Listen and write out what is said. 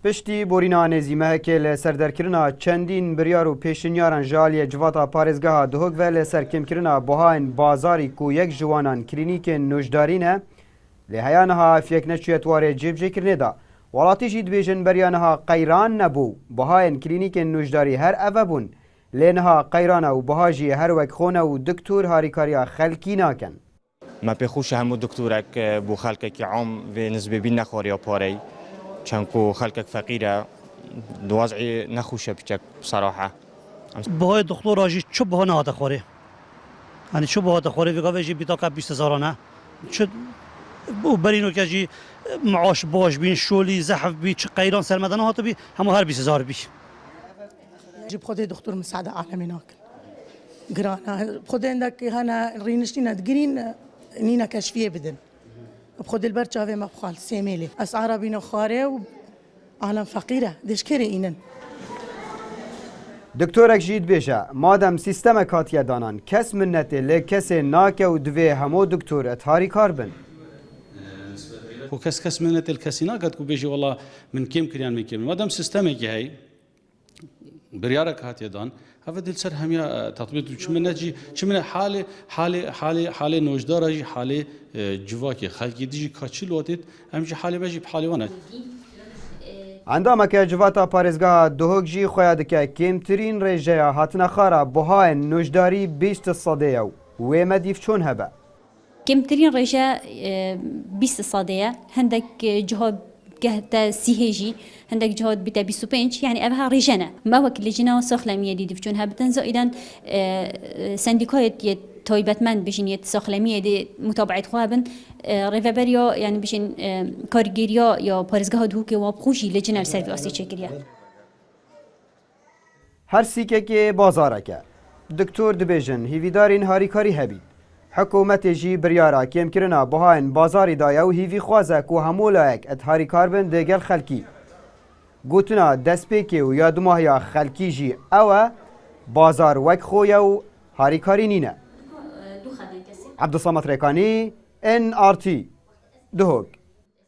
پشتی بورینا نزیمه که لسردرکرنا چندین بریار و پیشنیاران جالی جواتا پارێزگەها دهۆک و لەسەر کێمکردنا بەهاین بازاری کو یەک جوانان کلینیکên نوژدارینە لێ هەیانەها فێک نەچێت وارێ جێبجێکردنێدا وڵاتیژی دبێژن بەریانەها قەیران نەبوو بەهاین کلینیکên نوژداری هەر ئەڤە بوون لێنەها قەیرانە و بەهاژی هەروەک خۆنە و دکتور هاریکاریە خەلکی ناکەن ما پێخۆشە هەموو دکتورێک بۆ خەڵکێکی عام وێ نزبێبی نەخۆریە پارەی چەندکۆ خەڵکێک فەقیرە دوازعی نەخوشە بچەک بصراحة بهای دکتر راجی چوب بها نهات خوره یعنی چوب بها خوره ویگا ویجی بیتاقه 20,000 نه چه بو برینو که جی معاش باش بین شولی زحف بی چه قیران سرمدن هات بی همو هر 20,000 بی جيب خذي دكتور مساعدة عالمي هناك قرانا بخذ عندك هنا رينشتينا تقرين نينا كشفية بدن بخذ البرشافة ما بخال سيميلي أسعارها بينو خاري وعالم فقيرة ديش كري إنن دکتۆرێک ژید بێژە مادەم سیستەمە کاتیە دانان کەس منەتێ لێ کەسێ ناکە و دوێ هەموو دکتۆر ئەتاری کار بن وكس منت الكاسينا قد كو بيجي والله من كيم كريان من كيم مادام سيستمك هي بريارك هات يدان هذا دل سر هم يا تطبيق شمن نجي شمن حاله نوجدار جي حاله جواكي خلقي ديجي كاتشل وقت همجي حاله بجي بحاله وانا ئەندامەکە جواتا پارێزگەها دهۆک ژی خۆیان دکە کێمترین ڕێژەیە هاتنە خارە بەهایەن نوژداری 20 سەدەیە و وێمە دیف چۆن هەبە كمترين رجاء 20 صادية هندك جهود جهة سيهجي هندك جهود بتا 25 يعني أبها رجنا ما وقت لجنا وسخلمية دي دفجونها بتنزو إذا سندكاية تويبت من بجين سخلمية دي متابعة خوابن ريفابريو يعني بجين كارجيريا يا بارزجها دوكي وابخوشي لجنا السيرفي أصلي شكريا هەر سیکێکێ بازارەکە دکتۆر دبێژن هیویدارین هاریکاری هەبی حکوومەتێژی بریارە کێمکردنا بەهاین بازاری دایە و هیوی خوازە و هەموو لایەک ئەت هاریکار بن دەگەل خەلکی گوتنا دەستپێکێ و یادماهەیە خەلکیژی ئەوە بازار وەک خۆیە و هاریکاری نینە عەبدوسەمەد ڕێکانی NRT دهۆک